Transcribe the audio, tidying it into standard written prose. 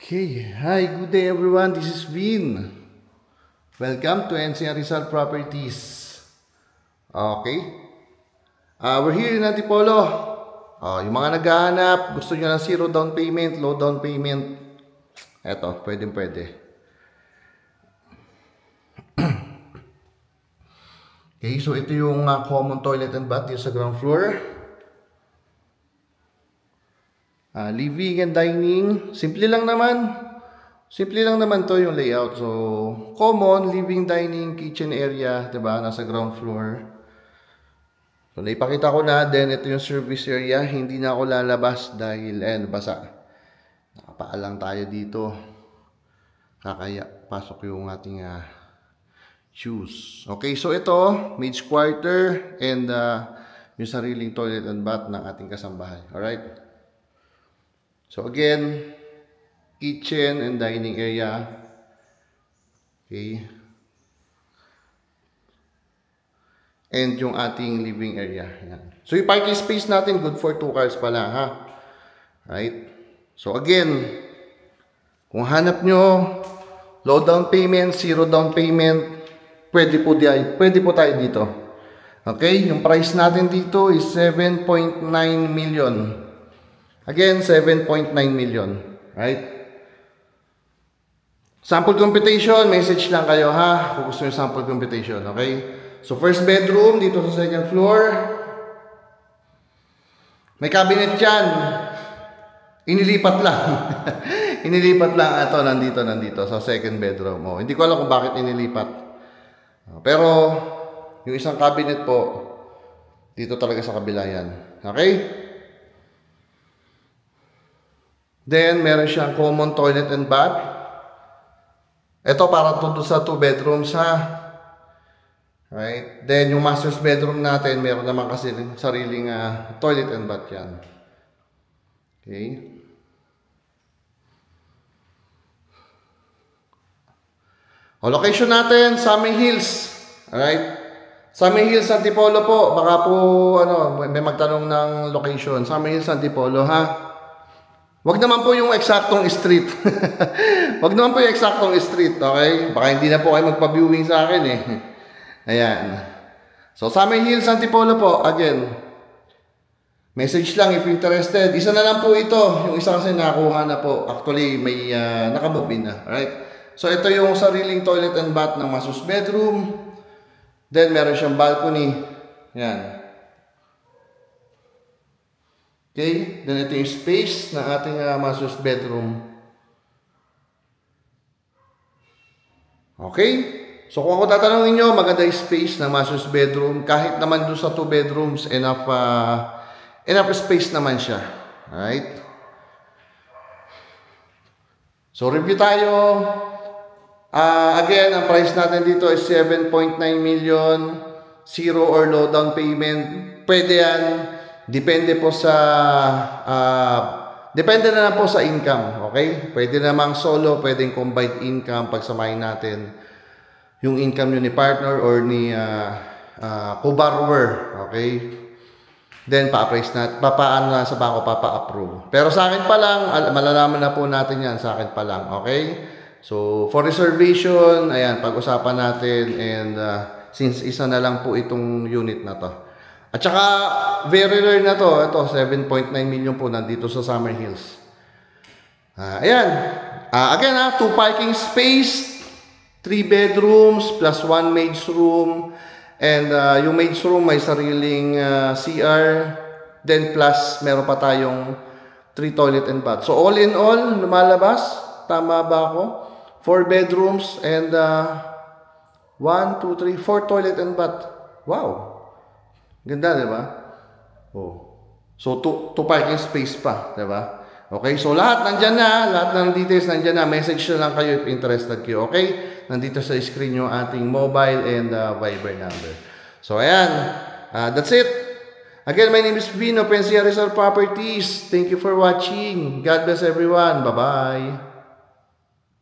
Hey, hi, good day everyone. This is Vin. Welcome to NCR Rizal Properties. Okay. We're here in Antipolo. Yung mga naghahanap, gusto nyo ng zero down payment, low down payment. Eto, pwede. Okay, so ito yung common toilet and bath dito sa ground floor. Living and dining, simple lang naman to yung layout. So, common, living, dining, kitchen area, diba? Nasa ground floor. So, naipakita ko na. Then, ito yung service area. Hindi na ako lalabas dahil, basa. Nakapaalang tayo dito. Kakaya, pasok yung ating shoes. Okay, so ito, maid's quarter and yung sariling toilet and bath ng ating kasambahay. Alright? So again, kitchen and dining area. Okay. And yung ating living area. Yan. So yung parking space natin, good for 2 cars pala, ha? Right? So again, kung hanap nyo, low down payment, zero down payment, pwede po tayo dito. Okay? Yung price natin dito is 7.9 million. Again, 7.9 million. Right? Sample computation, message lang kayo ha. Kung gusto nyo sample computation. Okay? So, first bedroom, dito sa second floor. May cabinet dyan. Inilipat lang. Inilipat lang. Ito, nandito. Sa second bedroom. Hindi ko alam kung bakit inilipat. Pero, yung isang cabinet po, dito talaga sa kabila yan. Okay? Then, meron siyang common toilet and bath. Ito, para to sa 2 bedrooms, ha? Right? Then, yung master's bedroom natin, meron naman kasi sariling toilet and bath yan. Okay? Location natin, Summit Hills. Alright? Summit Hills, Antipolo po. Baka po, may magtanong ng location. Summit Hills, Antipolo, ha? Wag naman po yung eksaktong street. Wag naman po yung eksaktong street, okay? Baka hindi na po kayo magpa-viewing sa akin eh. Ayan. So, Summit Hills, Antipolo po. Again, message lang if interested. Isa na lang po ito. Yung isa kasi nakuha na po. Actually, may nakamove in na. Alright? So, ito yung sariling toilet and bath ng master's bedroom. Then, meron siyang balcony. Ayan. Okay, then ito yung space ng ating master's bedroom. Okay, so kung ako tatanungin nyo, maganda yung space ng master's bedroom. Kahit naman doon sa 2 bedrooms, enough space naman siya. Alright? So, review tayo. Again, ang price natin dito is 7.9 million. Zero or low down payment. Pwede yan. Depende po sa depende na lang po sa income, okay? Pwede namang solo, pwedeng combined income pagsamahin natin yung income nyo ni partner or ni co-borrower, okay? Then pa-appraise natin, papaano na sa bangko papa-approve. Pero sa akin pa lang, malalaman na po natin yan sa akin pa lang, okay? So for reservation, ayan, pag-usapan natin and since isa na lang po itong unit na to. At saka, very rare na to. Ito, 7.9 million po nandito sa Summit Hills. Ayan. Again, 2 parking space, 3 bedrooms, plus 1 maid's room. And yung maid's room may sariling CR. Then plus, meron pa tayong 3 toilet and bath. So, all in all, lumalabas. Tama ba ako? 4 bedrooms and 1, 2, 3, 4 toilet and bath. Wow! Ganda, di ba? So, 2 parking space pa, di ba? Okay, so lahat nandyan na, lahat ng details nandyan na. Message na lang kayo if interested kayo, okay? Nandito sa screen yung ating mobile and Viber number. So, ayan. That's it. Again, my name is Vin of NCR Rizal Properties. Thank you for watching. God bless everyone. Bye-bye.